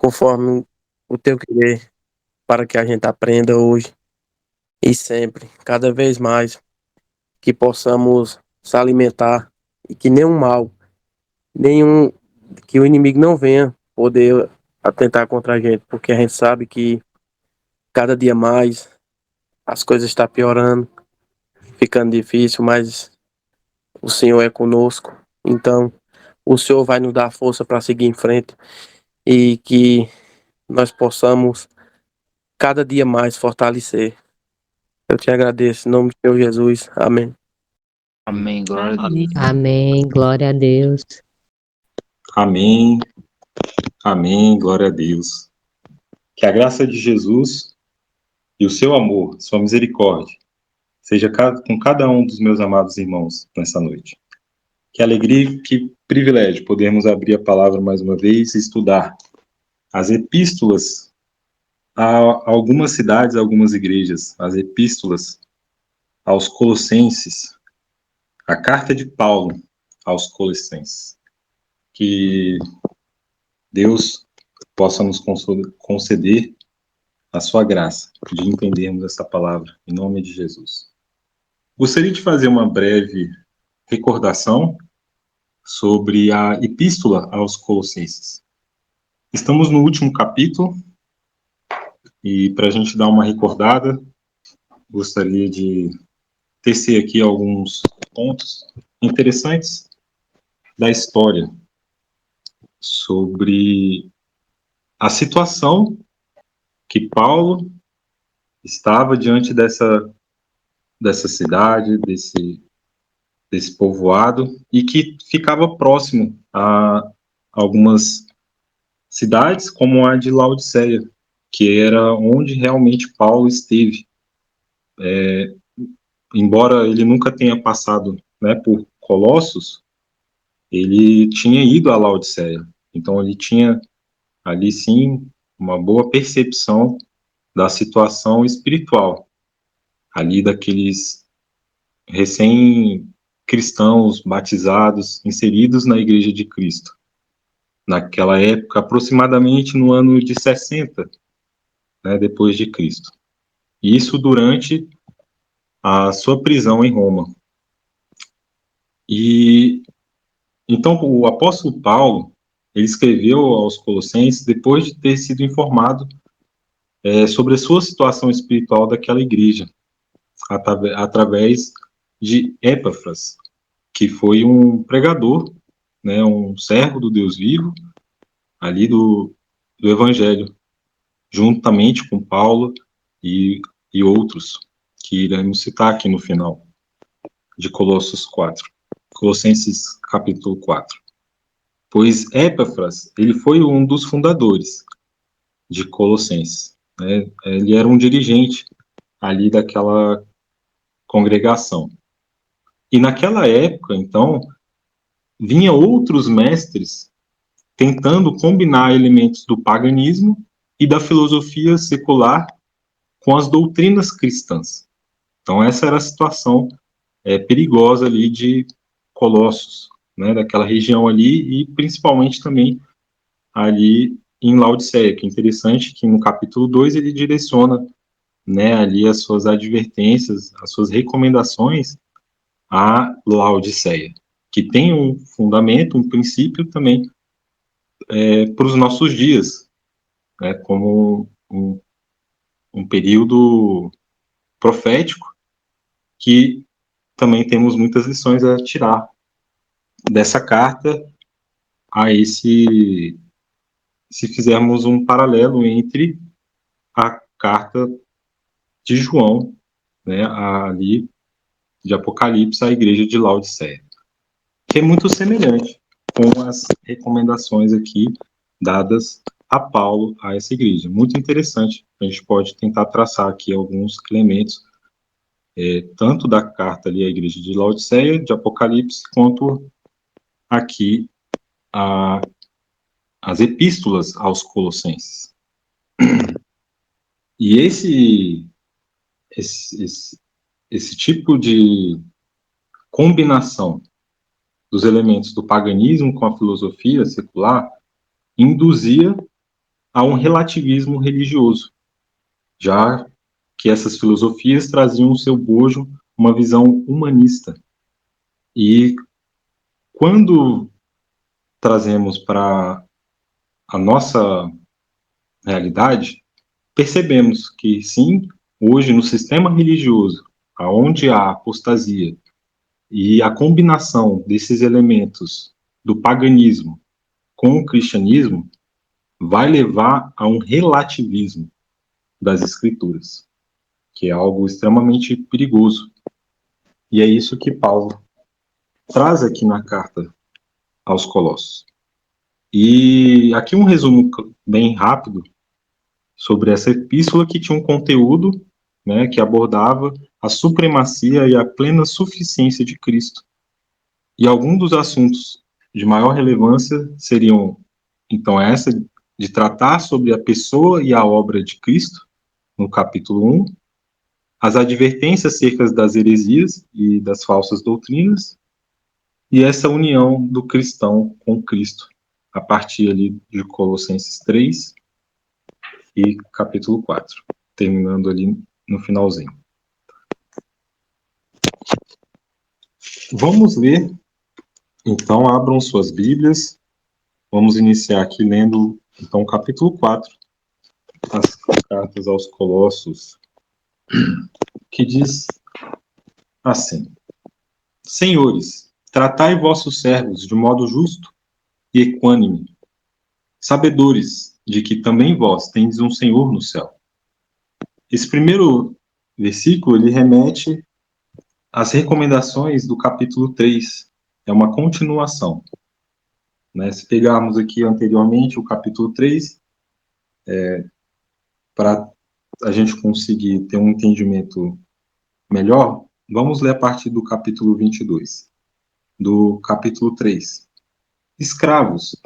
conforme o teu querer, para que a gente aprenda hoje e sempre, cada vez mais, que possamos se alimentar e que nenhum mal, nenhum, que o inimigo não venha poder atentar contra a gente, porque a gente sabe que cada dia mais as coisas estão piorando, ficando difícil, mas o Senhor é conosco. Então, o Senhor vai nos dar força para seguir em frente e que nós possamos cada dia mais fortalecer. Eu te agradeço em nome do Senhor Jesus. Amém. Amém, glória a Deus. Amém, glória a Deus. Amém. Amém, glória a Deus. Que a graça de Jesus e o seu amor, sua misericórdia, seja com cada um dos meus amados irmãos nessa noite. Que alegria, que privilégio podermos abrir a palavra mais uma vez e estudar as epístolas a algumas cidades, a algumas igrejas, as epístolas aos Colossenses, a carta de Paulo aos Colossenses. Que Deus possa nos conceder a sua graça de entendermos essa palavra, em nome de Jesus. Gostaria de fazer uma breve recordação sobre a epístola aos Colossenses. Estamos no último capítulo, e para a gente dar uma recordada, gostaria de tecer aqui alguns pontos interessantes da história sobre a situação que Paulo estava diante dessa cidade, desse povoado, e que ficava próximo a algumas cidades, como a de Laodiceia, que era onde realmente Paulo esteve. Embora ele nunca tenha passado, né, por Colossos, ele tinha ido a Laodiceia. Então ele tinha ali sim uma boa percepção da situação espiritual ali daqueles recém-cristãos batizados, inseridos na Igreja de Cristo. Naquela época, aproximadamente no ano de 60, né, depois de Cristo. Isso durante a sua prisão em Roma. E então o apóstolo Paulo, ele escreveu aos Colossenses depois de ter sido informado sobre a sua situação espiritual daquela igreja, através de Epáfras, que foi um pregador, né, um servo do Deus vivo, ali do Evangelho, juntamente com Paulo e outros, que iremos citar aqui no final de Colossenses capítulo 4. Pois Epáfras, ele foi um dos fundadores de Colossenses, né? Ele era um dirigente ali daquela congregação. E naquela época, então, vinha outros mestres tentando combinar elementos do paganismo e da filosofia secular com as doutrinas cristãs. Então essa era a situação perigosa ali de Colossos, né, daquela região ali, e principalmente também ali em Laodiceia, que é interessante que no capítulo 2 ele direciona, né, ali as suas advertências, as suas recomendações a Laodiceia, que tem um fundamento, um princípio também para os nossos dias, né, como um período profético que também temos muitas lições a tirar dessa carta se fizermos um paralelo entre a carta de João, né, ali de Apocalipse, à igreja de Laodiceia, que é muito semelhante com as recomendações aqui dadas a Paulo a essa igreja. Muito interessante. A gente pode tentar traçar aqui alguns elementos, tanto da carta ali à igreja de Laodiceia, de Apocalipse, quanto aqui as epístolas aos Colossenses. E esse tipo de combinação dos elementos do paganismo com a filosofia secular induzia a um relativismo religioso, já que essas filosofias traziam o seu bojo uma visão humanista. E quando trazemos para a nossa realidade, percebemos que sim, hoje no sistema religioso, aonde há apostasia e a combinação desses elementos do paganismo com o cristianismo vai levar a um relativismo das escrituras, que é algo extremamente perigoso. E é isso que Paulo traz aqui na carta aos Colossos. E aqui um resumo bem rápido sobre essa epístola, que tinha um conteúdo, né, que abordava a supremacia e a plena suficiência de Cristo. E alguns dos assuntos de maior relevância seriam, então, essa de tratar sobre a pessoa e a obra de Cristo, no capítulo 1, as advertências acerca das heresias e das falsas doutrinas, e essa união do cristão com Cristo, a partir ali de Colossenses 3 e capítulo 4, terminando ali no finalzinho. Vamos ler, então abram suas Bíblias, vamos iniciar aqui lendo, então, o capítulo 4, as cartas aos Colossos, que diz assim: Senhores, tratai vossos servos de modo justo e equânime, sabedores de que também vós tendes um Senhor no céu. Esse primeiro versículo, ele remete às recomendações do capítulo 3, é uma continuação. Né? Se pegarmos aqui anteriormente o capítulo 3, para a gente conseguir ter um entendimento melhor, vamos ler a partir do capítulo 22, do capítulo 3. Escravos,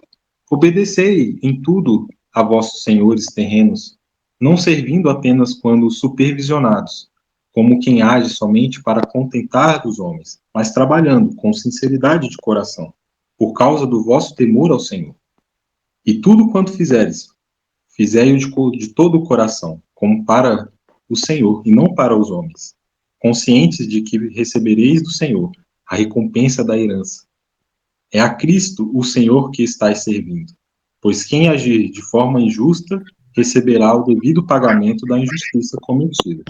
obedecei em tudo a vossos senhores terrenos, não servindo apenas quando supervisionados, como quem age somente para contentar os homens, mas trabalhando com sinceridade de coração, por causa do vosso temor ao Senhor. E tudo quanto fizeres, fizei-o de todo o coração, como para o Senhor e não para os homens, conscientes de que recebereis do Senhor a recompensa da herança. É a Cristo, o Senhor, que estáis servindo, pois quem agir de forma injusta receberá o devido pagamento da injustiça cometida.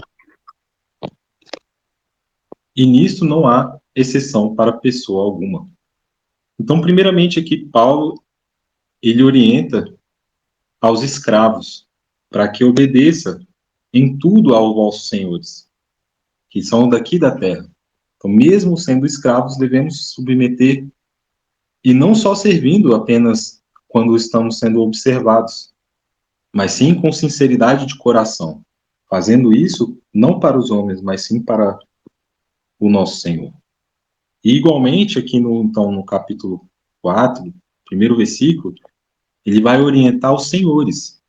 E nisto não há exceção para pessoa alguma. Então, primeiramente aqui, Paulo, ele orienta aos escravos para que obedeça em tudo aos vossos senhores, que são daqui da terra. Então, mesmo sendo escravos, devemos submeter, e não só servindo apenas quando estamos sendo observados, mas sim com sinceridade de coração, fazendo isso não para os homens, mas sim para o nosso Senhor. E igualmente aqui no capítulo 4, primeiro versículo, ele vai orientar os senhores.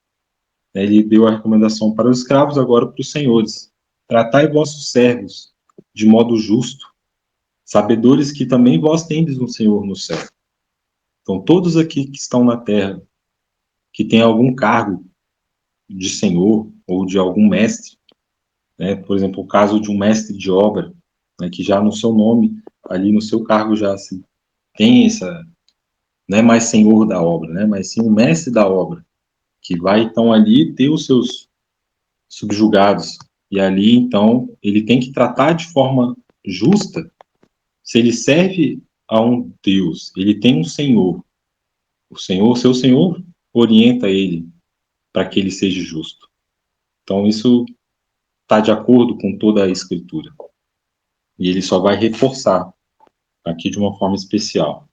Ele deu a recomendação para os escravos, agora para os senhores. Tratai vossos servos de modo justo, sabedores que também vós tendes um Senhor no céu. Então, todos aqui que estão na terra, que têm algum cargo de senhor ou de algum mestre, né? Por exemplo, o caso de um mestre de obra, né, que já no seu nome, ali no seu cargo já se tem essa, não é mais senhor da obra, né, mas sim o mestre da obra, que vai então ali ter os seus subjugados, e ali então ele tem que tratar de forma justa. Se ele serve a um Deus, ele tem um Senhor, o Senhor, seu Senhor orienta ele para que ele seja justo. Então isso está de acordo com toda a Escritura. E ele só vai reforçar aqui de uma forma especial.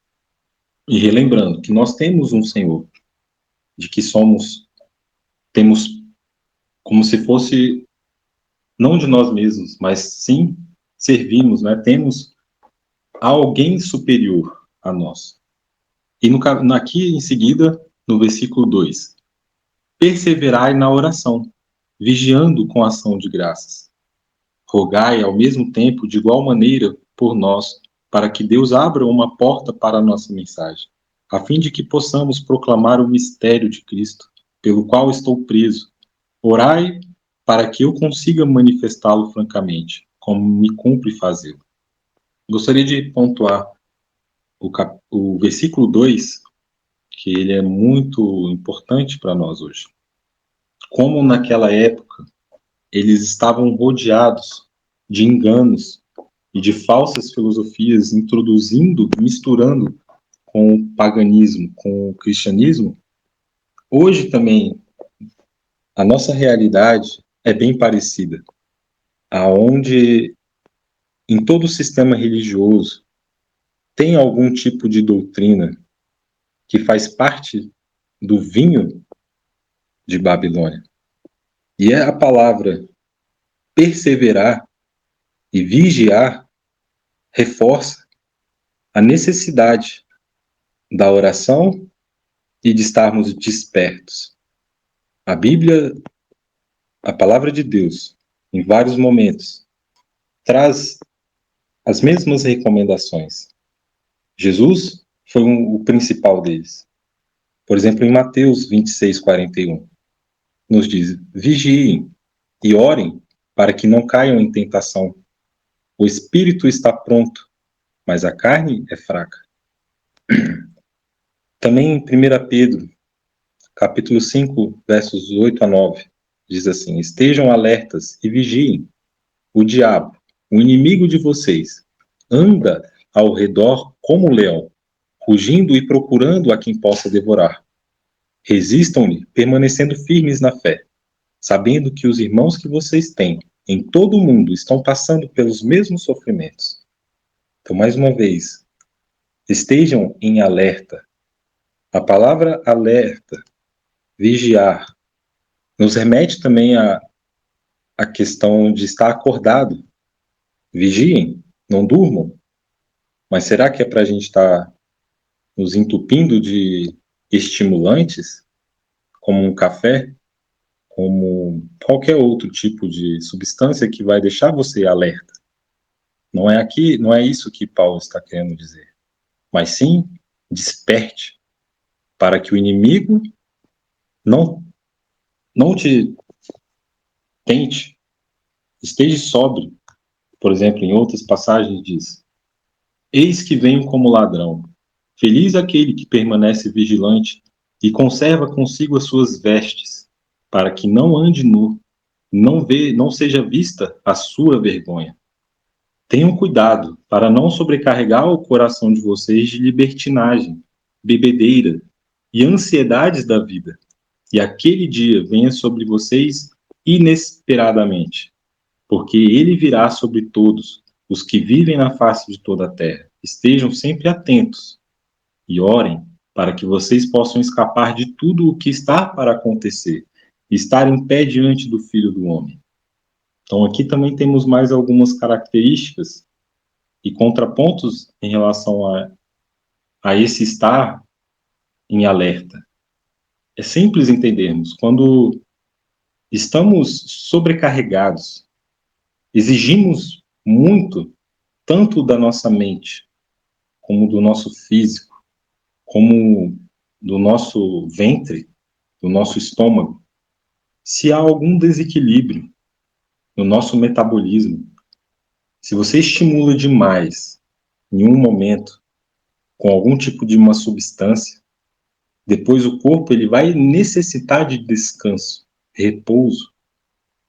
E relembrando que nós temos um Senhor, de que temos como se fosse, não de nós mesmos, mas sim servimos, né? Temos alguém superior a nós. E aqui em seguida, no versículo 2, perseverai na oração, vigiando com ação de graças. Rogai ao mesmo tempo, de igual maneira, por nós, para que Deus abra uma porta para a nossa mensagem, a fim de que possamos proclamar o mistério de Cristo, pelo qual estou preso. Orai para que eu consiga manifestá-lo francamente, como me cumpre fazê-lo. Gostaria de pontuar o versículo 2, que ele é muito importante para nós hoje. Como naquela época eles estavam rodeados de enganos e de falsas filosofias, introduzindo, misturando com o paganismo, com o cristianismo, hoje também a nossa realidade é bem parecida, aonde em todo o sistema religioso tem algum tipo de doutrina que faz parte do vinho de Babilônia. E é a palavra perseverar e vigiar reforça a necessidade da oração e de estarmos despertos. A Bíblia, a palavra de Deus, em vários momentos, traz as mesmas recomendações. Jesus foi o principal deles. Por exemplo, em Mateus 26:41, nos diz: vigiem e orem para que não caiam em tentação. O espírito está pronto, mas a carne é fraca. Também em 1 Pedro, capítulo 5, versos 8-9, diz assim: estejam alertas e vigiem. O diabo, o inimigo de vocês, anda ao redor como um leão, rugindo e procurando a quem possa devorar. Resistam-lhe, permanecendo firmes na fé, sabendo que os irmãos que vocês têm em todo o mundo estão passando pelos mesmos sofrimentos. Então, mais uma vez, estejam em alerta. A palavra alerta, vigiar, nos remete também à questão de estar acordado. Vigiem, não durmam. Mas será que é para a gente estar nos entupindo de estimulantes, como um café, como qualquer outro tipo de substância que vai deixar você alerta? Não é isso que Paulo está querendo dizer. Mas sim, desperte, para que o inimigo não te tente. Esteja sóbrio. Por exemplo, em outras passagens diz: eis que venho como ladrão. Feliz aquele que permanece vigilante e conserva consigo as suas vestes, para que não ande nu, não seja vista a sua vergonha. Tenham cuidado para não sobrecarregar o coração de vocês de libertinagem, bebedeira e ansiedades da vida, e aquele dia venha sobre vocês inesperadamente, porque ele virá sobre todos os que vivem na face de toda a terra. Estejam sempre atentos e orem para que vocês possam escapar de tudo o que está para acontecer e estar em pé diante do Filho do Homem. Então aqui também temos mais algumas características e contrapontos em relação a esse estar em alerta. É simples entendermos, quando estamos sobrecarregados, exigimos muito, tanto da nossa mente, como do nosso físico, como do nosso ventre, do nosso estômago. Se há algum desequilíbrio no nosso metabolismo, se você estimula demais em um momento com algum tipo de uma substância, depois o corpo ele vai necessitar de descanso, repouso,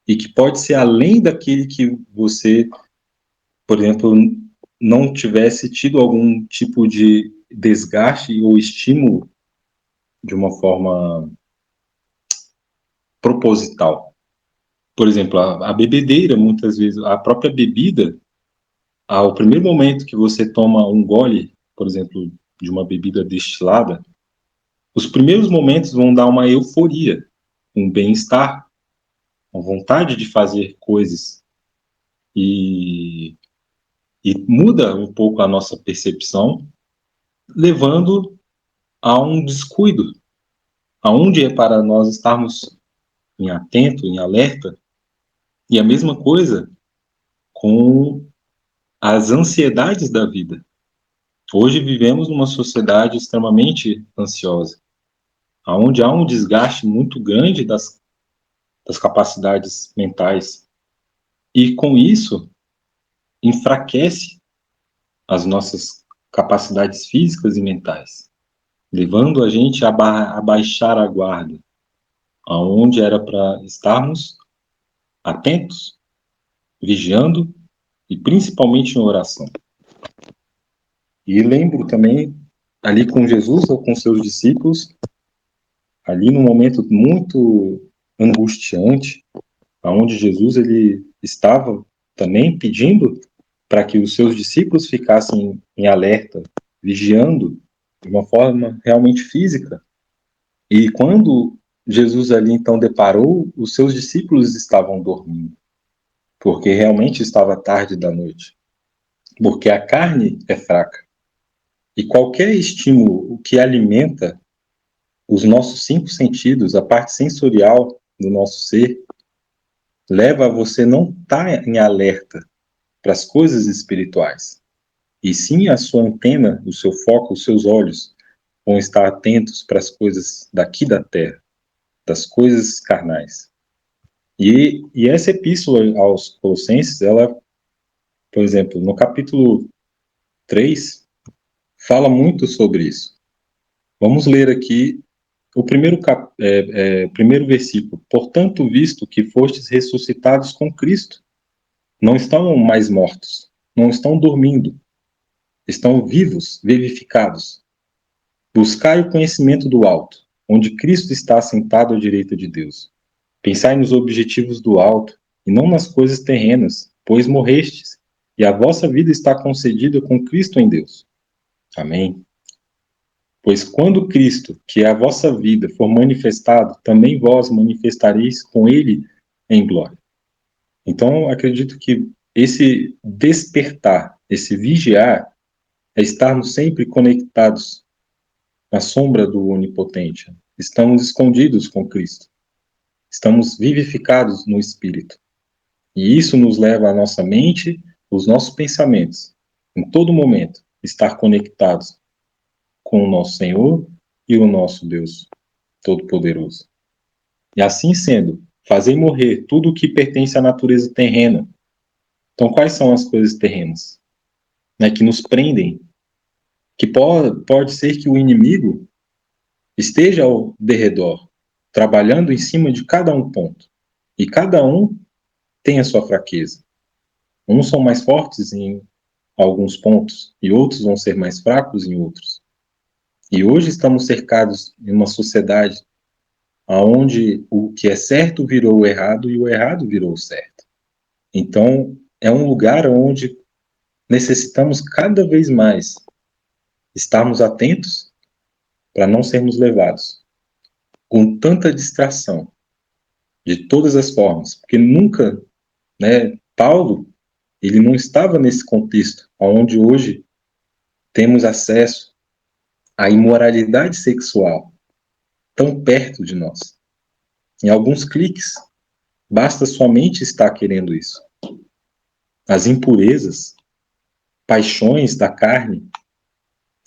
e que pode ser além daquele que você, por exemplo, não tivesse tido algum tipo de desgaste ou estímulo de uma forma proposital. Por exemplo, a bebedeira, muitas vezes, a própria bebida, ao primeiro momento que você toma um gole, por exemplo, de uma bebida destilada, os primeiros momentos vão dar uma euforia, um bem-estar, uma vontade de fazer coisas, e muda um pouco a nossa percepção, levando a um descuido, aonde é para nós estarmos em atento, em alerta, e a mesma coisa com as ansiedades da vida. Hoje vivemos numa sociedade extremamente ansiosa. onde há um desgaste muito grande das capacidades mentais. E com isso, enfraquece as nossas capacidades físicas e mentais, levando a gente a baixar a guarda, aonde era para estarmos atentos, vigiando e principalmente em oração. E lembro também, ali com Jesus ou com seus discípulos, ali num momento muito angustiante, aonde Jesus ele estava também pedindo para que os seus discípulos ficassem em alerta, vigiando de uma forma realmente física. E quando Jesus ali então deparou, os seus discípulos estavam dormindo, porque realmente estava tarde da noite, porque a carne é fraca. E qualquer estímulo que alimenta os nossos 5 sentidos, a parte sensorial do nosso ser, leva a você não estar em alerta para as coisas espirituais. E sim a sua antena, o seu foco, os seus olhos vão estar atentos para as coisas daqui da terra, das coisas carnais. E essa epístola aos Colossenses, ela, por exemplo, no capítulo 3, fala muito sobre isso. Vamos ler aqui o primeiro versículo. Portanto, visto que fostes ressuscitados com Cristo, não estão mais mortos, não estão dormindo, estão vivos, vivificados. Buscai o conhecimento do alto, onde Cristo está assentado à direita de Deus. Pensai nos objetivos do alto, e não nas coisas terrenas, pois morrestes, e a vossa vida está concedida com Cristo em Deus. Amém. Pois quando Cristo, que é a vossa vida, for manifestado, também vós manifestareis com ele em glória. Então, acredito que esse despertar, esse vigiar, é estarmos sempre conectados na sombra do Onipotente. Estamos escondidos com Cristo. Estamos vivificados no Espírito. E isso nos leva à nossa mente, os nossos pensamentos, em todo momento, estar conectados com o nosso Senhor e o nosso Deus Todo-Poderoso. E assim sendo, fazer morrer tudo o que pertence à natureza terrena. Então, quais são as coisas terrenas? Que nos prendem, que pode ser que o inimigo esteja ao derredor, trabalhando em cima de cada um ponto. E cada um tem a sua fraqueza. Uns são mais fortes em alguns pontos e outros vão ser mais fracos em outros. E hoje estamos cercados em uma sociedade onde o que é certo virou o errado e o errado virou o certo. Então, é um lugar onde necessitamos cada vez mais estarmos atentos para não sermos levados com tanta distração de todas as formas, porque nunca, Paulo, ele não estava nesse contexto onde hoje temos acesso à imoralidade sexual tão perto de nós. Em alguns cliques, basta somente estar querendo isso. As impurezas, paixões da carne,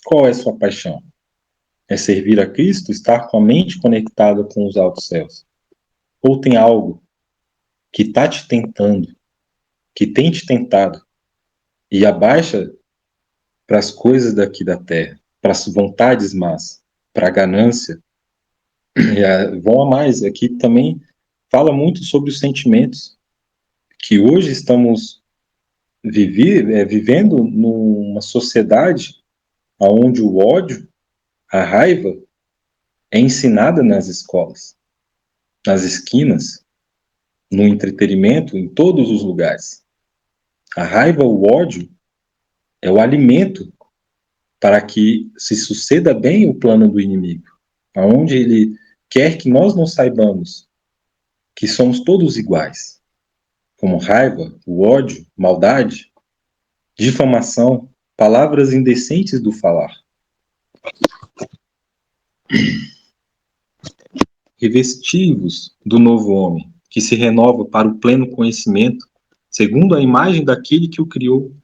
qual é a sua paixão? É servir a Cristo, estar com a mente conectada com os altos céus? Ou tem algo que está te tentando, que tem te tentado, e abaixa para as coisas daqui da terra, para as vontades más, para a ganância? Vão a mais, aqui também fala muito sobre os sentimentos, que hoje estamos vivendo numa sociedade onde o ódio, a raiva, é ensinada nas escolas, nas esquinas, no entretenimento, em todos os lugares. A raiva, o ódio, é o alimento para que se suceda bem o plano do inimigo, aonde ele quer que nós não saibamos que somos todos iguais, como raiva, o ódio, maldade, difamação, palavras indecentes do falar. Revestivos do novo homem, que se renova para o pleno conhecimento, segundo a imagem daquele que o criou.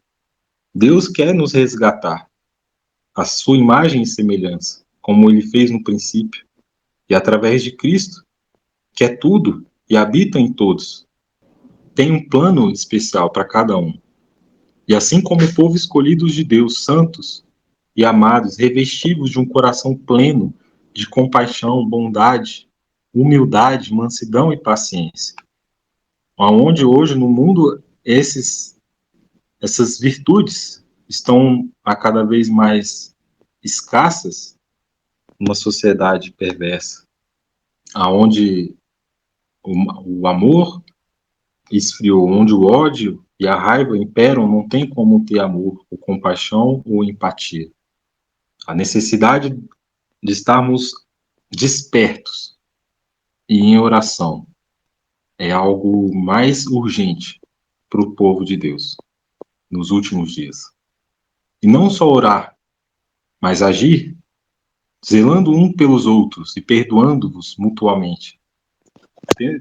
Deus quer nos resgatar, a sua imagem e semelhança, como ele fez no princípio. e através de Cristo, que é tudo e habita em todos, tem um plano especial para cada um. E assim como o povo escolhido de Deus, santos e amados, revestidos de um coração pleno de compaixão, bondade, humildade, mansidão e paciência, aonde hoje no mundo essas virtudes estão a cada vez mais escassas, numa sociedade perversa, aonde o amor esfriou, onde o ódio e a raiva imperam, não tem como ter amor, ou compaixão ou empatia. A necessidade de estarmos despertos e em oração é algo mais urgente para o povo de Deus nos últimos dias. E não só orar, mas agir, zelando um pelos outros e perdoando-vos mutuamente.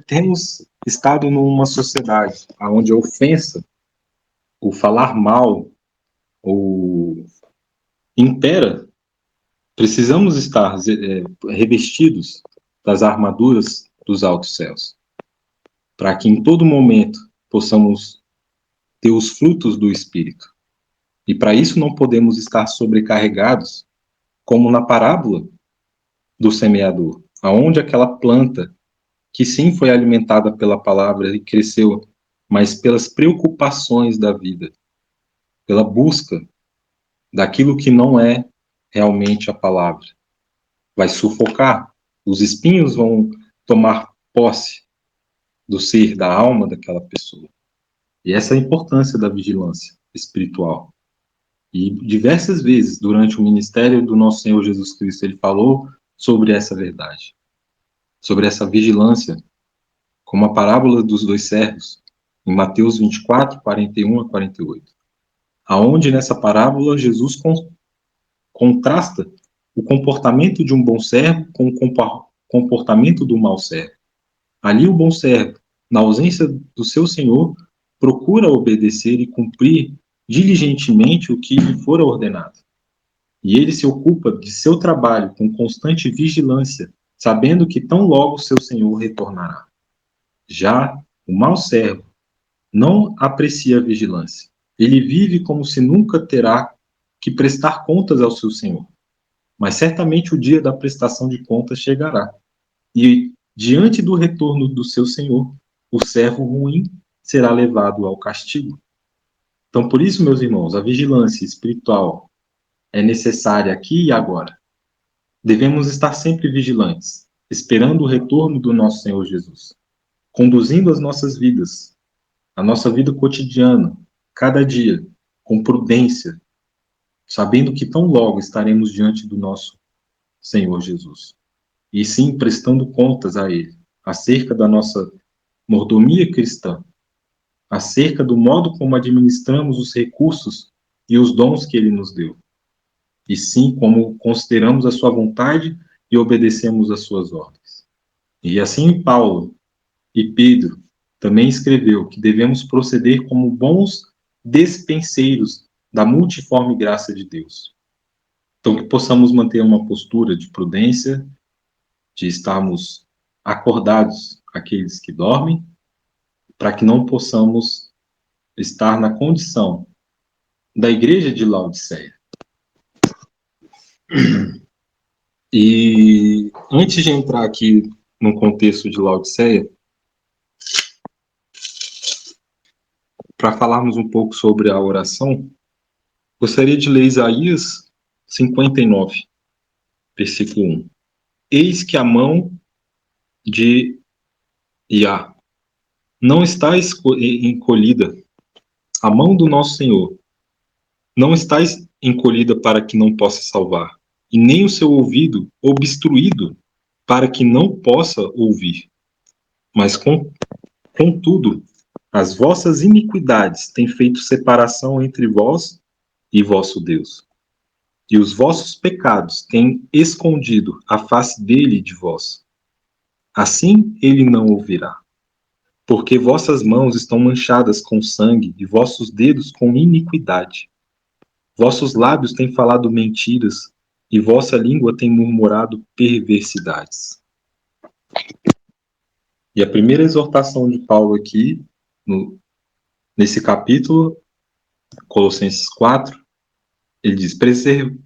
Temos estado numa sociedade onde a ofensa, o falar mal, o impera. Precisamos estar revestidos das armaduras dos altos céus, para que em todo momento possamos ter os frutos do Espírito. E para isso não podemos estar sobrecarregados, como na parábola do semeador, aonde aquela planta, que sim foi alimentada pela palavra e cresceu, mas pelas preocupações da vida, pela busca daquilo que não é realmente a palavra, vai sufocar. Os espinhos vão tomar posse do ser, da alma daquela pessoa. E essa é a importância da vigilância espiritual. E diversas vezes, durante o ministério do nosso Senhor Jesus Cristo, ele falou sobre essa verdade, sobre essa vigilância, como a parábola dos dois servos, em Mateus 24, 41 a 48. Aonde nessa parábola Jesus contrasta o comportamento de um bom servo com o comportamento do mau servo. Ali o bom servo, na ausência do seu senhor, procura obedecer e cumprir diligentemente o que lhe for ordenado. E ele se ocupa de seu trabalho com constante vigilância, sabendo que tão logo seu senhor retornará. Já o mau servo não aprecia a vigilância. Ele vive como se nunca terá que prestar contas ao seu senhor. Mas certamente o dia da prestação de contas chegará. E, diante do retorno do seu senhor, o servo ruim será levado ao castigo. Então, por isso, meus irmãos, a vigilância espiritual é necessária aqui e agora. Devemos estar sempre vigilantes, esperando o retorno do nosso Senhor Jesus, conduzindo as nossas vidas, a nossa vida cotidiana, cada dia, com prudência, sabendo que tão logo estaremos diante do nosso Senhor Jesus. E sim, prestando contas a Ele, acerca da nossa mordomia cristã, acerca do modo como administramos os recursos e os dons que Ele nos deu. E sim, como consideramos a sua vontade e obedecemos às suas ordens. E assim Paulo e Pedro também escreveu que devemos proceder como bons despenseiros da multiforme graça de Deus. Então, que possamos manter uma postura de prudência, de estarmos acordados aqueles que dormem, para que não possamos estar na condição da igreja de Laodiceia. E antes de entrar aqui no contexto de Laodiceia, para falarmos um pouco sobre a oração, gostaria de ler Isaías 59, versículo 1. Eis que a mão de Iá não está encolhida, a mão do nosso Senhor não está encolhida para que não possa salvar, e nem o seu ouvido obstruído para que não possa ouvir. Mas, contudo, as vossas iniquidades têm feito separação entre vós e vosso Deus. E os vossos pecados têm escondido a face dele de vós. Assim ele não ouvirá. Porque vossas mãos estão manchadas com sangue e vossos dedos com iniquidade. Vossos lábios têm falado mentiras e vossa língua tem murmurado perversidades. E a primeira exortação de Paulo aqui, nesse capítulo, Colossenses 4, ele diz: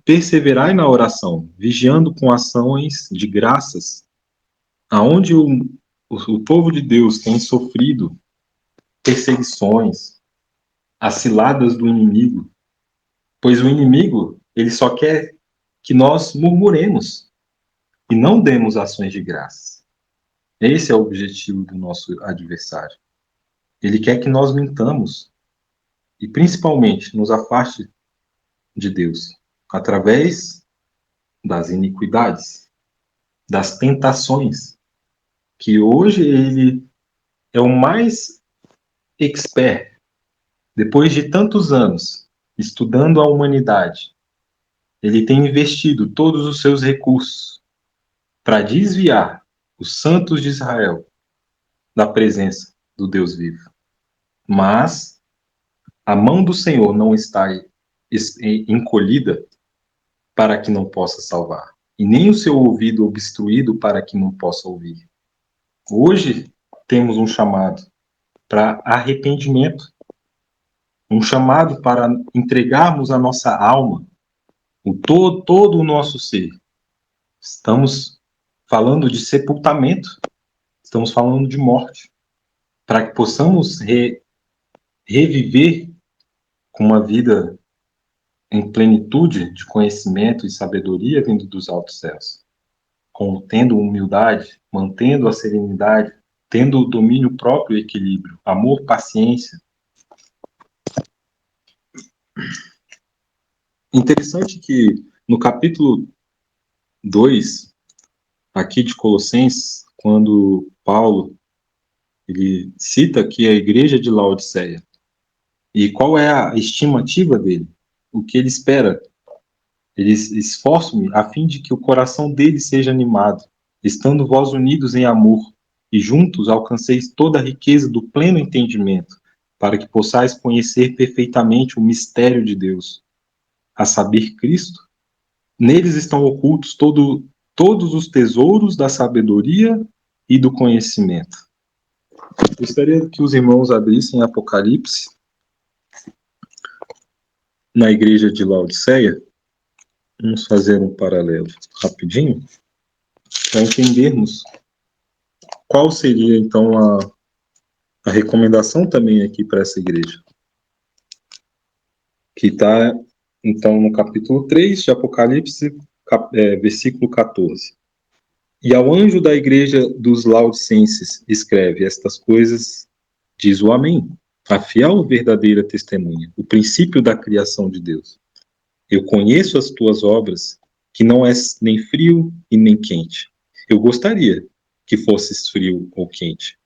perseverai na oração, vigiando com ações de graças, aonde o povo de Deus tem sofrido perseguições, as ciladas do inimigo, pois o inimigo, ele só quer que nós murmuremos e não demos ações de graças. Esse é o objetivo do nosso adversário. Ele quer que nós mintamos e, principalmente, nos afaste de Deus através das iniquidades, das tentações, que hoje ele é o mais expert, depois de tantos anos estudando a humanidade. Ele tem investido todos os seus recursos para desviar os santos de Israel da presença do Deus vivo. Mas a mão do Senhor não está encolhida para que não possa salvar, e nem o seu ouvido obstruído para que não possa ouvir. Hoje temos um chamado para arrependimento, um chamado para entregarmos a nossa alma, todo o nosso ser. Estamos falando de sepultamento, estamos falando de morte, para que possamos reviver com uma vida em plenitude de conhecimento e sabedoria vindo dos altos céus, tendo humildade, mantendo a serenidade, tendo o domínio próprio e equilíbrio, amor, paciência. Interessante que no capítulo 2, aqui de Colossenses, quando Paulo ele cita aqui a igreja de Laodiceia, e qual é a estimativa dele, o que ele espera. Ele esforça-me a fim de que o coração dele seja animado, estando vós unidos em amor, e juntos alcanceis toda a riqueza do pleno entendimento, para que possais conhecer perfeitamente o mistério de Deus, a saber, Cristo. Neles estão ocultos todos os tesouros da sabedoria e do conhecimento. Gostaria que os irmãos abrissem Apocalipse, na igreja de Laodiceia. Vamos fazer um paralelo rapidinho, para entendermos qual seria, então, a recomendação também aqui para essa igreja. Que está, então, no capítulo 3 de Apocalipse, versículo 14. E ao anjo da igreja dos Laodicenses escreve: estas coisas diz o Amém, a fiel e verdadeira testemunha, o princípio da criação de Deus. Eu conheço as tuas obras, que não és nem frio e nem quente. Eu gostaria que fosses frio ou quente.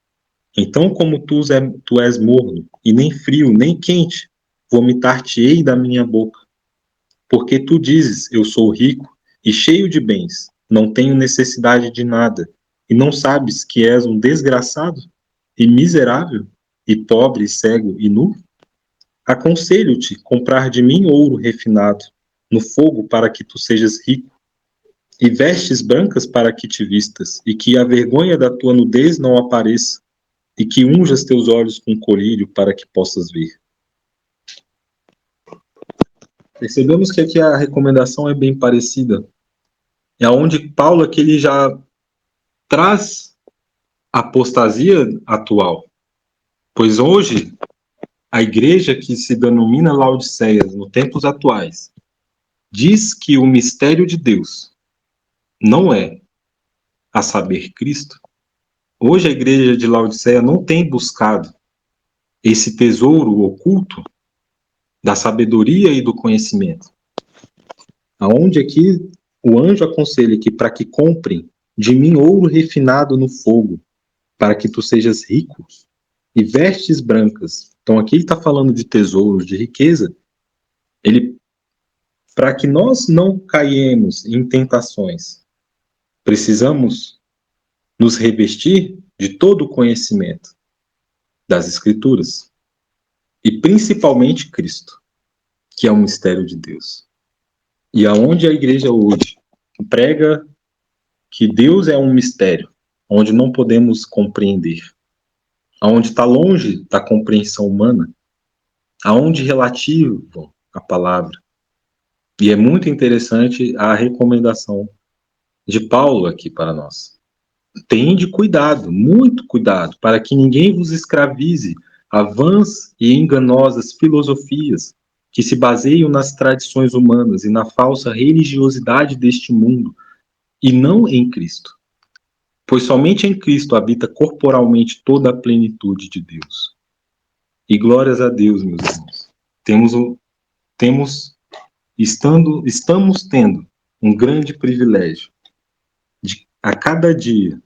Então, como tu és morno, e nem frio nem quente, vomitar-te-ei da minha boca. Porque tu dizes: eu sou rico e cheio de bens, não tenho necessidade de nada, e não sabes que és um desgraçado e miserável, e pobre, e cego e nu? Aconselho-te comprar de mim ouro refinado no fogo, para que tu sejas rico, e vestes brancas para que te vistas, e que a vergonha da tua nudez não apareça, e que unjas teus olhos com colírio para que possas ver. Percebemos que aqui a recomendação é bem parecida. É onde Paulo aqui ele já traz a apostasia atual. Pois hoje, a igreja que se denomina Laodiceia, nos tempos atuais, diz que o mistério de Deus não é, a saber, Cristo. Hoje a igreja de Laodiceia não tem buscado esse tesouro oculto da sabedoria e do conhecimento. Aonde aqui o anjo aconselha que para que comprem de mim ouro refinado no fogo, para que tu sejas rico, e vestes brancas. Então aqui ele está falando de tesouros, de riqueza. Para que nós não caiemos em tentações, precisamos nos revestir de todo o conhecimento das Escrituras, e principalmente Cristo, que é o mistério de Deus. E aonde a igreja hoje prega que Deus é um mistério, onde não podemos compreender, aonde está longe da compreensão humana, aonde relativo a palavra. E é muito interessante a recomendação de Paulo aqui para nós. Tende cuidado, muito cuidado, para que ninguém vos escravize a vãs e enganosas filosofias que se baseiam nas tradições humanas e na falsa religiosidade deste mundo, e não em Cristo. Pois somente em Cristo habita corporalmente toda a plenitude de Deus. E glórias a Deus, meus irmãos. Estamos tendo um grande privilégio de, a cada dia,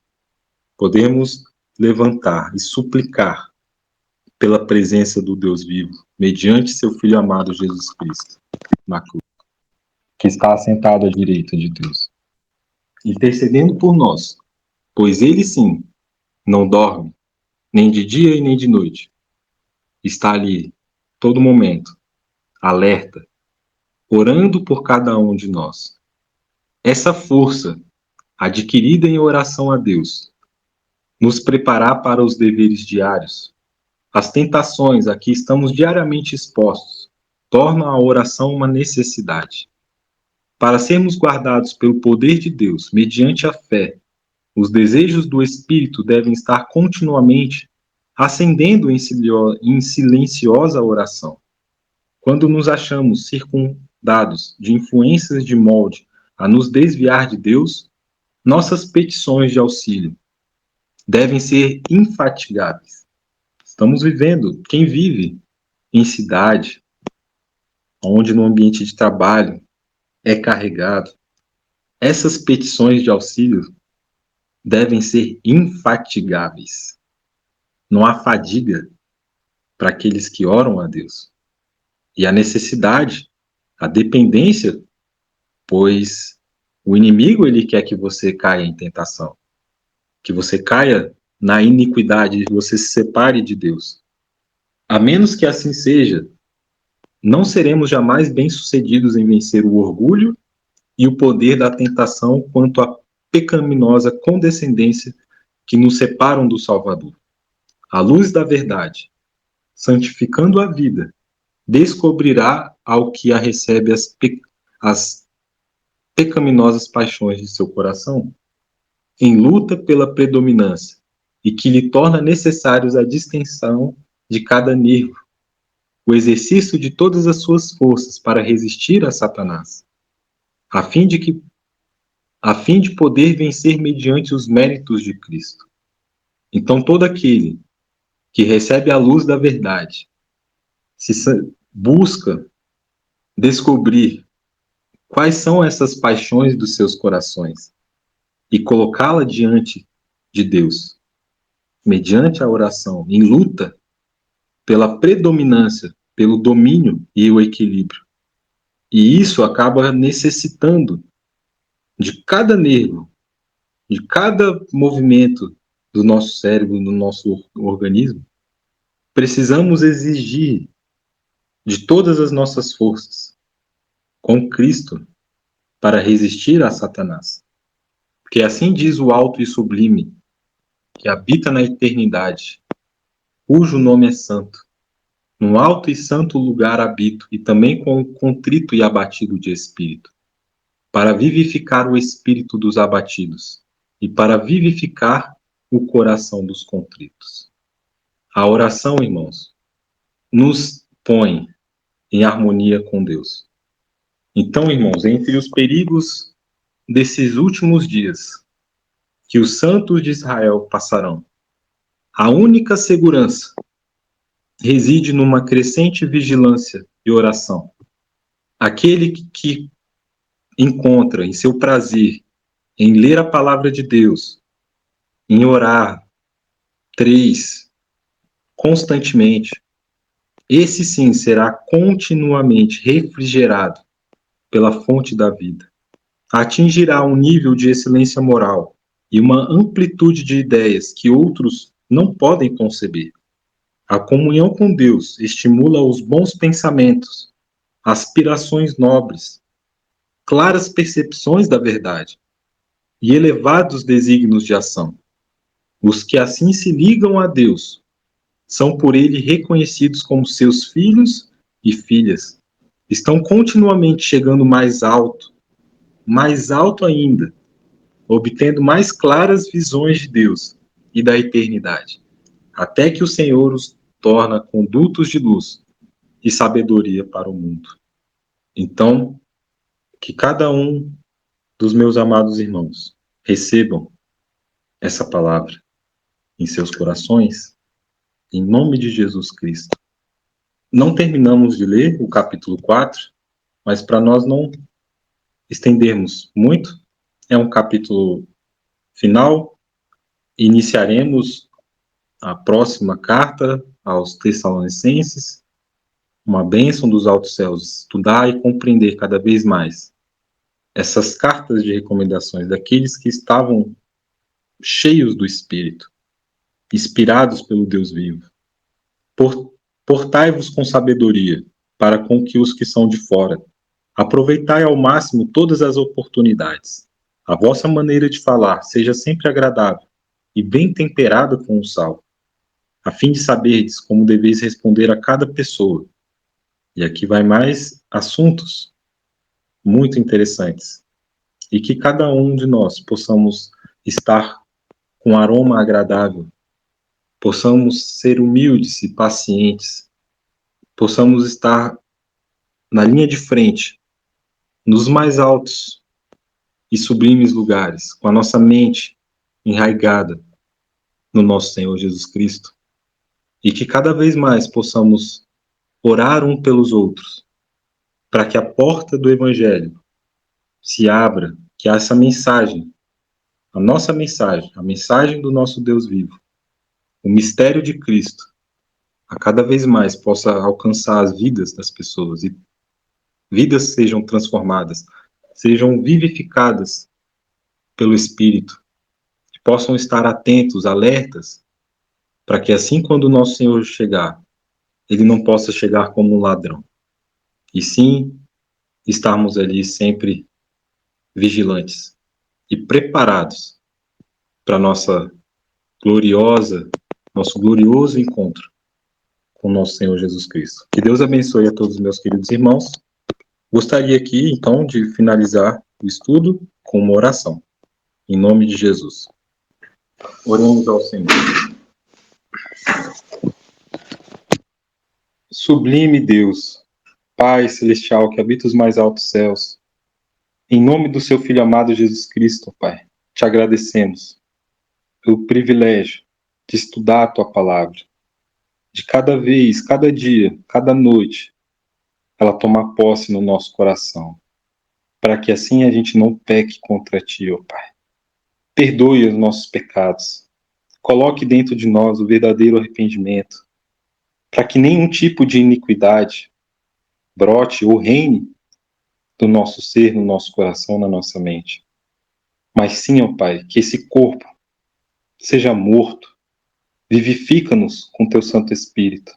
podemos levantar e suplicar pela presença do Deus vivo, mediante seu Filho amado Jesus Cristo, na cruz, que está assentado à direita de Deus, intercedendo por nós, pois ele sim não dorme, nem de dia e nem de noite. Está ali, todo momento, alerta, orando por cada um de nós. Essa força, adquirida em oração a Deus, nos preparar para os deveres diários, as tentações a que estamos diariamente expostos, tornam a oração uma necessidade. Para sermos guardados pelo poder de Deus, mediante a fé, os desejos do Espírito devem estar continuamente ascendendo em silenciosa oração. Quando nos achamos circundados de influências de molde a nos desviar de Deus, nossas petições de auxílio devem ser infatigáveis. Estamos vivendo, quem vive em cidade, onde no ambiente de trabalho é carregado, essas petições de auxílio devem ser infatigáveis. Não há fadiga para aqueles que oram a Deus. E a necessidade, a dependência, pois o inimigo ele quer que você caia em tentação, que você caia na iniquidade, que você se separe de Deus. A menos que assim seja, não seremos jamais bem-sucedidos em vencer o orgulho e o poder da tentação quanto à pecaminosa condescendência que nos separam do Salvador. A luz da verdade, santificando a vida, descobrirá ao que a recebe as pecaminosas paixões de seu coração, em luta pela predominância, e que lhe torna necessários a distensão de cada nervo, o exercício de todas as suas forças para resistir a Satanás, a fim de poder vencer mediante os méritos de Cristo. Então todo aquele que recebe a luz da verdade busca descobrir quais são essas paixões dos seus corações e colocá-la diante de Deus, mediante a oração, em luta pela predominância, pelo domínio e o equilíbrio. E isso acaba necessitando de cada nervo, de cada movimento do nosso cérebro, do nosso organismo. Precisamos exigir de todas as nossas forças com Cristo para resistir a Satanás. Porque assim diz o alto e sublime, que habita na eternidade, cujo nome é santo. Num alto e santo lugar habito, e também com o contrito e abatido de espírito, para vivificar o espírito dos abatidos, e para vivificar o coração dos contritos. A oração, irmãos, nos põe em harmonia com Deus. Então, irmãos, entre os perigos desses últimos dias, que os santos de Israel passarão, a única segurança reside numa crescente vigilância e oração. Aquele que encontra em seu prazer em ler a palavra de Deus, em orar 3 constantemente, esse sim será continuamente refrigerado pela fonte da vida. Atingirá um nível de excelência moral e uma amplitude de ideias que outros não podem conceber. A comunhão com Deus estimula os bons pensamentos, aspirações nobres, claras percepções da verdade e elevados desígnios de ação. Os que assim se ligam a Deus são por ele reconhecidos como seus filhos e filhas. Estão continuamente chegando mais alto ainda, obtendo mais claras visões de Deus e da eternidade, até que o Senhor os torna condutos de luz e sabedoria para o mundo. Então, que cada um dos meus amados irmãos recebam essa palavra em seus corações, em nome de Jesus Cristo. Não terminamos de ler o capítulo 4, mas para nós não estendermos muito, é um capítulo final. Iniciaremos a próxima carta aos Tessalonicenses, uma bênção dos altos céus, estudar e compreender cada vez mais essas cartas de recomendações daqueles que estavam cheios do Espírito, inspirados pelo Deus vivo. Portai-vos com sabedoria para com que os que são de fora. Aproveitai ao máximo todas as oportunidades. A vossa maneira de falar seja sempre agradável e bem temperada com o sal, a fim de saberdes como deveis responder a cada pessoa. E aqui vai mais assuntos muito interessantes. E que cada um de nós possamos estar com aroma agradável, possamos ser humildes e pacientes, possamos estar na linha de frente, nos mais altos e sublimes lugares, com a nossa mente enraigada no nosso Senhor Jesus Cristo, e que cada vez mais possamos orar um pelos outros, para que a porta do Evangelho se abra, que essa mensagem, a nossa mensagem, a mensagem do nosso Deus vivo, o mistério de Cristo, a cada vez mais possa alcançar as vidas das pessoas e vidas sejam transformadas, sejam vivificadas pelo Espírito, que possam estar atentos, alertas, para que assim quando o nosso Senhor chegar, ele não possa chegar como um ladrão, e sim estarmos ali sempre vigilantes e preparados para nosso glorioso encontro com o nosso Senhor Jesus Cristo. Que Deus abençoe a todos os meus queridos irmãos. Gostaria aqui, então, de finalizar o estudo com uma oração, em nome de Jesus. Oremos ao Senhor. Sublime Deus, Pai celestial que habita os mais altos céus, em nome do seu Filho amado Jesus Cristo, Pai, te agradecemos pelo privilégio de estudar a tua palavra, de cada vez, cada dia, cada noite, ela tomar posse no nosso coração, para que assim a gente não peque contra ti, ó Pai. Perdoe os nossos pecados, coloque dentro de nós o verdadeiro arrependimento, para que nenhum tipo de iniquidade brote ou reine do nosso ser, no nosso coração, na nossa mente. Mas sim, ó Pai, que esse corpo seja morto, vivifica-nos com teu Santo Espírito,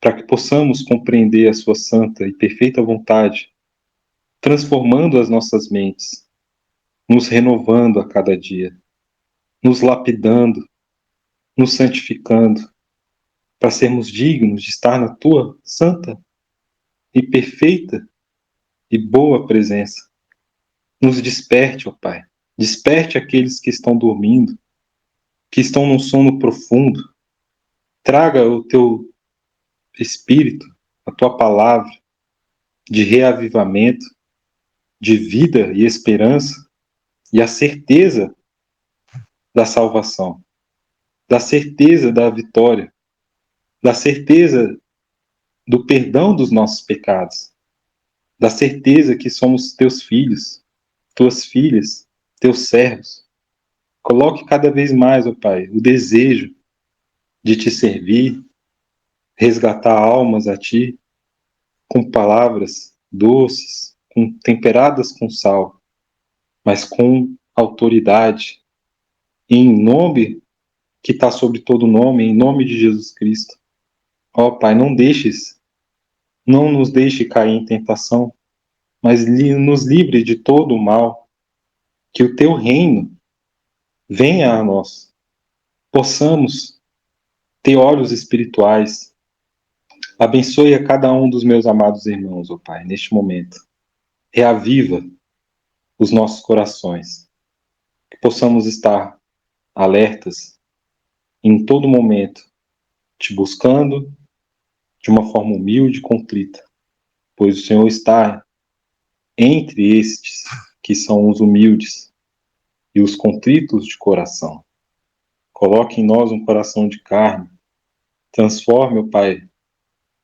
para que possamos compreender a sua santa e perfeita vontade, transformando as nossas mentes, nos renovando a cada dia, nos lapidando, nos santificando, para sermos dignos de estar na tua santa e perfeita e boa presença. Nos desperte, ó Pai, desperte aqueles que estão dormindo, que estão num sono profundo. Traga o teu Espírito, a tua palavra de reavivamento, de vida e esperança, e a certeza da salvação, da certeza da vitória, da certeza do perdão dos nossos pecados, da certeza que somos teus filhos, tuas filhas, teus servos. Coloque cada vez mais, ó Pai, o desejo de te servir, resgatar almas a ti, com palavras doces, temperadas com sal, mas com autoridade, em nome que está sobre todo nome, em nome de Jesus Cristo. Ó Pai, não nos deixe cair em tentação, mas nos livre de todo o mal, que o teu reino venha a nós, possamos ter olhos espirituais. Abençoe a cada um dos meus amados irmãos, ó Pai, neste momento. Reaviva os nossos corações. Que possamos estar alertas em todo momento, te buscando de uma forma humilde e contrita, pois o Senhor está entre estes que são os humildes e os contritos de coração. Coloque em nós um coração de carne. Transforme, ó Pai,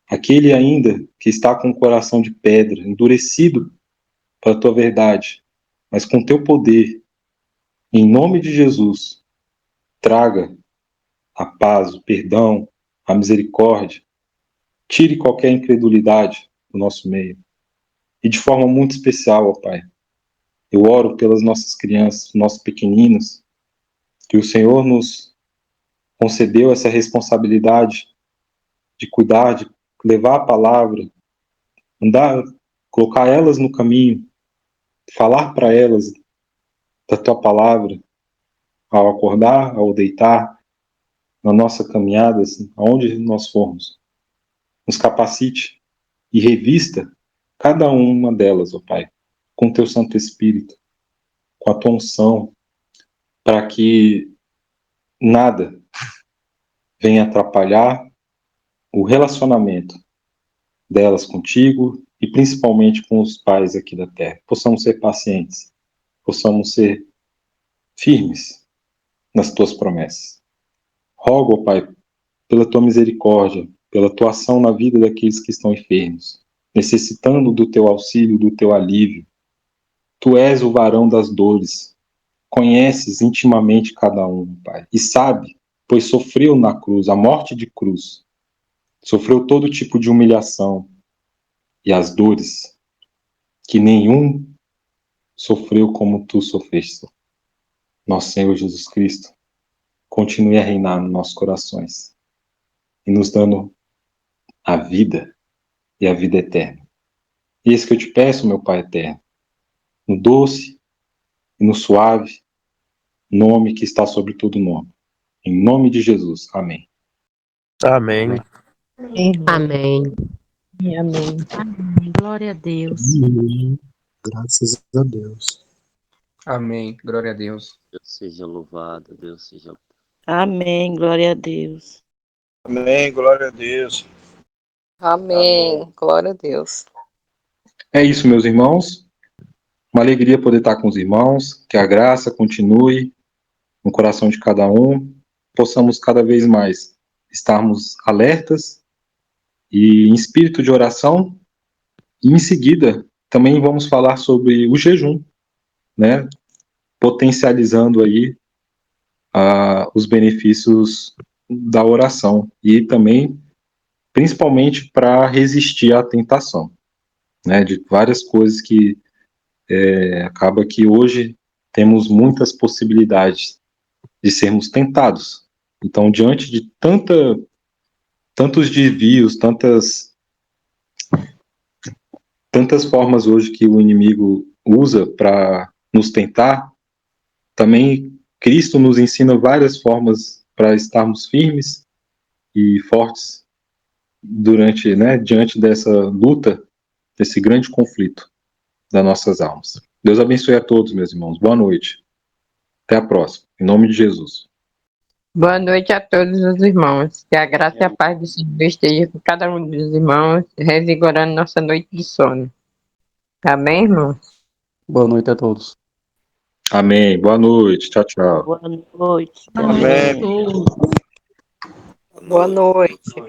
aquele ainda que está com o coração de pedra, endurecido para a tua verdade, mas com teu poder, em nome de Jesus, traga a paz, o perdão, a misericórdia, tire qualquer incredulidade do nosso meio. E de forma muito especial, ó Pai, eu oro pelas nossas crianças, nossos pequeninos, que o Senhor nos concedeu essa responsabilidade de cuidar, de levar a palavra, andar, colocar elas no caminho, falar para elas da tua palavra, ao acordar, ao deitar, na nossa caminhada, assim, aonde nós formos. Nos capacite e revista cada uma delas, ó Pai, com teu Santo Espírito, com a tua unção, para que nada venha atrapalhar o relacionamento delas contigo e principalmente com os pais aqui da terra. Possamos ser pacientes, possamos ser firmes nas tuas promessas. Rogo, ó Pai, pela tua misericórdia, pela tua ação na vida daqueles que estão enfermos, necessitando do teu auxílio, do teu alívio. Tu és o varão das dores, conheces intimamente cada um, Pai, e sabe, pois sofreu na cruz, a morte de cruz, sofreu todo tipo de humilhação e as dores que nenhum sofreu como tu sofreste. Nosso Senhor Jesus Cristo, continue a reinar nos nossos corações e nos dando a vida e a vida eterna. E esse que eu te peço, meu Pai eterno, no doce e no suave nome que está sobre todo nome. Em nome de Jesus. Amém. Amém. Amém. Amém. Glória a Deus. Graças a Deus. Amém. Glória a Deus. Deus seja louvado, Deus seja Amém. Glória a Deus. Amém, glória a Deus. Amém. Glória a Deus. É isso, meus irmãos. Uma alegria poder estar com os irmãos. Que a graça continue no coração de cada um. Possamos cada vez mais estarmos alertas e em espírito de oração. E em seguida, também vamos falar sobre o jejum, né? Potencializando aí os benefícios da oração e também, principalmente, para resistir à tentação, né? De várias coisas que acaba que hoje temos muitas possibilidades de sermos tentados. Então, diante de tantos desvios, tantas formas hoje que o inimigo usa para nos tentar, também Cristo nos ensina várias formas para estarmos firmes e fortes diante dessa luta, desse grande conflito das nossas almas. Deus abençoe a todos, meus irmãos. Boa noite. Até a próxima. Em nome de Jesus. Boa noite a todos os irmãos. Que a graça e a paz do Senhor esteja com cada um dos irmãos, revigorando nossa noite de sono. Amém, irmãos? Boa noite a todos. Amém. Boa noite. Tchau, tchau. Boa noite. Amém. Boa noite.